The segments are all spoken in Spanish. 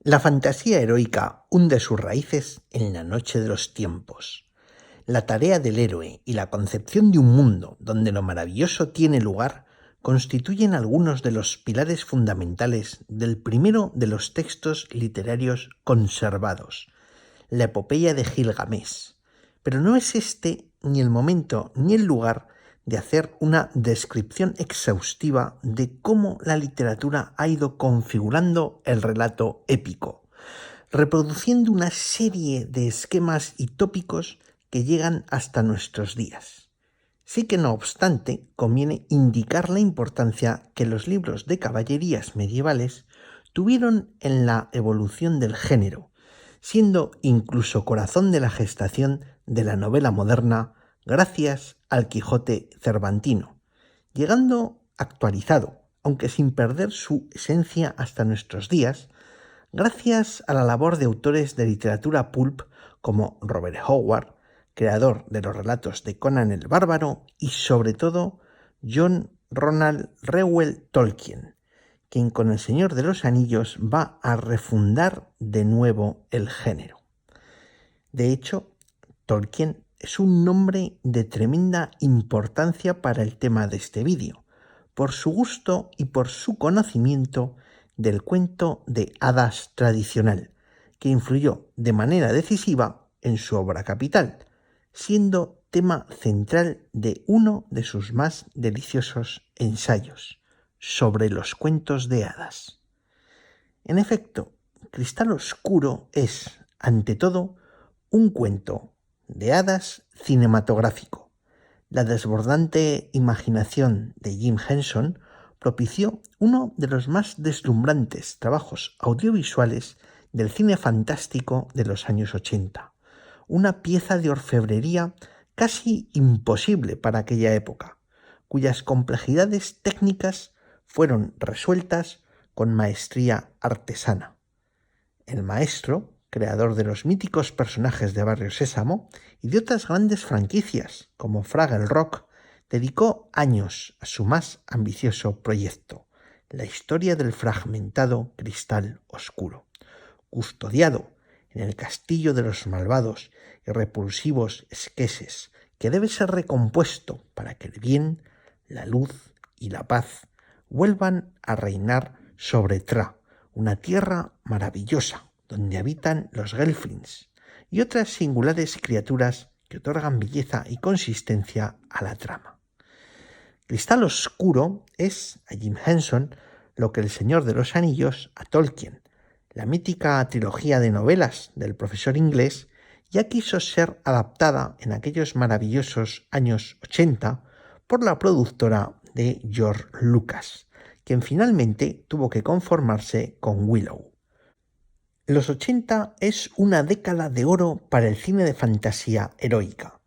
La fantasía heroica hunde sus raíces en la noche de los tiempos. La tarea del héroe y la concepción de un mundo donde lo maravilloso tiene lugar constituyen algunos de los pilares fundamentales del primero de los textos literarios conservados, la epopeya de Gilgamesh. Pero no es este ni el momento ni el lugar de hacer una descripción exhaustiva de cómo la literatura ha ido configurando el relato épico, reproduciendo una serie de esquemas y tópicos que llegan hasta nuestros días. Sí que no obstante conviene indicar la importancia que los libros de caballerías medievales tuvieron en la evolución del género, siendo incluso corazón de la gestación de la novela moderna gracias al Quijote cervantino, llegando actualizado, aunque sin perder su esencia hasta nuestros días, gracias a la labor de autores de literatura pulp como Robert Howard, creador de los relatos de Conan el Bárbaro, y sobre todo John Ronald Reuel Tolkien, quien con El Señor de los Anillos va a refundar de nuevo el género. De hecho, Tolkien es un nombre de tremenda importancia para el tema de este vídeo, por su gusto y por su conocimiento del cuento de hadas tradicional, que influyó de manera decisiva en su obra capital, siendo tema central de uno de sus más deliciosos ensayos sobre los cuentos de hadas. En efecto, Cristal Oscuro es, ante todo, un cuento de hadas cinematográfico. La desbordante imaginación de Jim Henson propició uno de los más deslumbrantes trabajos audiovisuales del cine fantástico de los años 80, una pieza de orfebrería casi imposible para aquella época, cuyas complejidades técnicas fueron resueltas con maestría artesana. El maestro, creador de los míticos personajes de Barrio Sésamo y de otras grandes franquicias como Fraggle Rock, dedicó años a su más ambicioso proyecto, la historia del fragmentado Cristal Oscuro, custodiado en el castillo de los malvados y repulsivos esqueses, que debe ser recompuesto para que el bien, la luz y la paz vuelvan a reinar sobre Tra, una tierra maravillosa donde habitan los Gelflings y otras singulares criaturas que otorgan belleza y consistencia a la trama. Cristal Oscuro es a Jim Henson lo que El Señor de los Anillos a Tolkien. La mítica trilogía de novelas del profesor inglés ya quiso ser adaptada en aquellos maravillosos años 80 por la productora de George Lucas, quien finalmente tuvo que conformarse con Willow. Los 80 es una década de oro para el cine de fantasía heroica.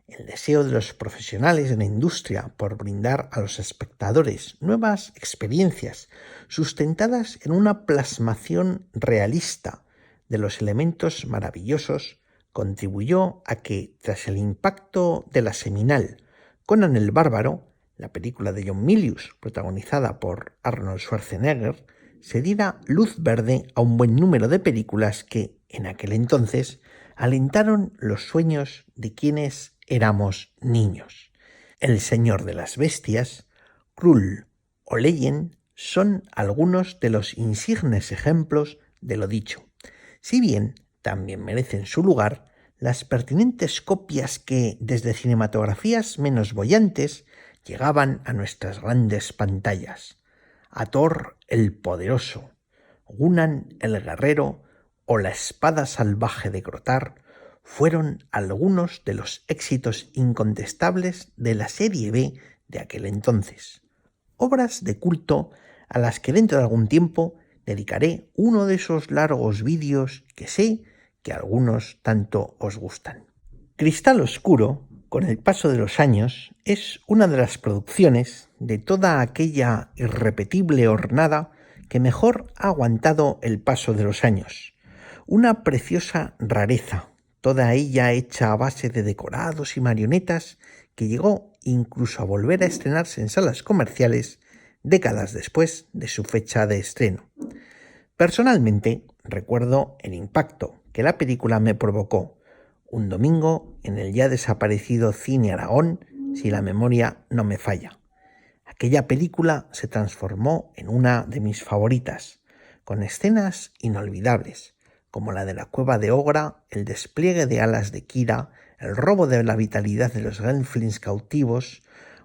El deseo de los profesionales de la industria por brindar a los espectadores nuevas experiencias sustentadas en una plasmación realista de los elementos maravillosos contribuyó a que, tras el impacto de la seminal Conan el Bárbaro, la película de John Milius, protagonizada por Arnold Schwarzenegger, se diera luz verde a un buen número de películas que, en aquel entonces, alentaron los sueños de quienes éramos niños. El Señor de las Bestias, Krull o Legend son algunos de los insignes ejemplos de lo dicho, si bien también merecen su lugar las pertinentes copias que, desde cinematografías menos bollantes, llegaban a nuestras grandes pantallas. A Thor el Poderoso, Gunnar el Guerrero o La Espada Salvaje de Grotar fueron algunos de los éxitos incontestables de la serie B de aquel entonces. Obras de culto a las que dentro de algún tiempo dedicaré uno de esos largos vídeos que sé que a algunos tanto os gustan. Cristal Oscuro, con el paso de los años, es una de las producciones de toda aquella irrepetible hornada que mejor ha aguantado el paso de los años. Una preciosa rareza, toda ella hecha a base de decorados y marionetas, que llegó incluso a volver a estrenarse en salas comerciales décadas después de su fecha de estreno. Personalmente, recuerdo el impacto que la película me provocó un domingo en el ya desaparecido Cine Aragón, si la memoria no me falla. Aquella película se transformó en una de mis favoritas, con escenas inolvidables, como la de la cueva de Ogra, el despliegue de alas de Kira, el robo de la vitalidad de los Gelflings cautivos,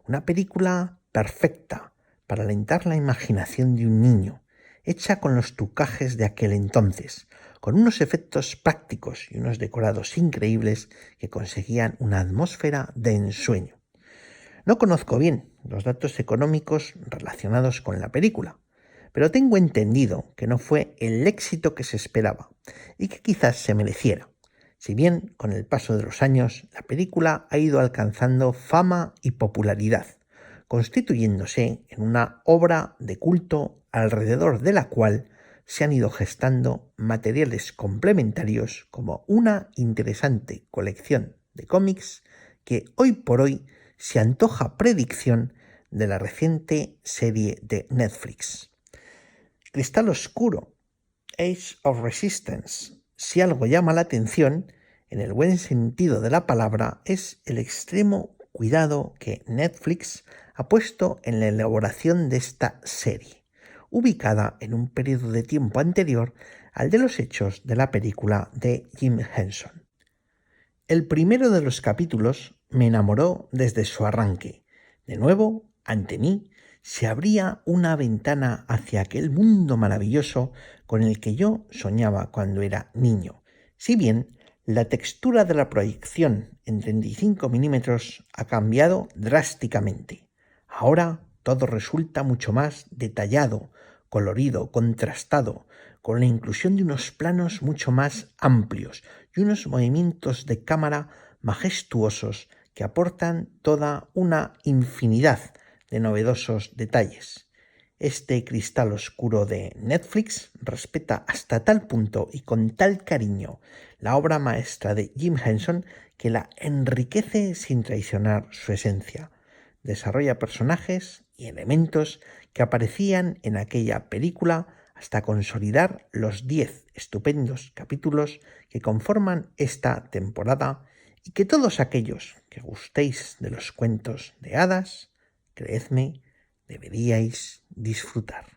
una película perfecta para alentar la imaginación de un niño, hecha con los tucajes de aquel entonces, con unos efectos prácticos y unos decorados increíbles que conseguían una atmósfera de ensueño. No conozco bien los datos económicos relacionados con la película, pero tengo entendido que no fue el éxito que se esperaba y que quizás se mereciera, si bien con el paso de los años la película ha ido alcanzando fama y popularidad, constituyéndose en una obra de culto alrededor de la cual se han ido gestando materiales complementarios como una interesante colección de cómics que hoy por hoy se antoja predicción de la reciente serie de Netflix. Cristal Oscuro, Age of Resistance. Si algo llama la atención, en el buen sentido de la palabra, es el extremo cuidado que Netflix ha puesto en la elaboración de esta serie, ubicada en un periodo de tiempo anterior al de los hechos de la película de Jim Henson. El primero de los capítulos me enamoró desde su arranque. De nuevo, ante mí, se abría una ventana hacia aquel mundo maravilloso con el que yo soñaba cuando era niño. Si bien la textura de la proyección en 35 milímetros ha cambiado drásticamente. Ahora todo resulta mucho más detallado, colorido, contrastado, con la inclusión de unos planos mucho más amplios y unos movimientos de cámara majestuosos que aportan toda una infinidad de novedosos detalles. Este Cristal Oscuro de Netflix respeta hasta tal punto y con tal cariño la obra maestra de Jim Henson que la enriquece sin traicionar su esencia. Desarrolla personajes y elementos que aparecían en aquella película hasta consolidar los 10 estupendos capítulos que conforman esta temporada y que todos aquellos que gustéis de los cuentos de hadas, creedme, deberíais disfrutar.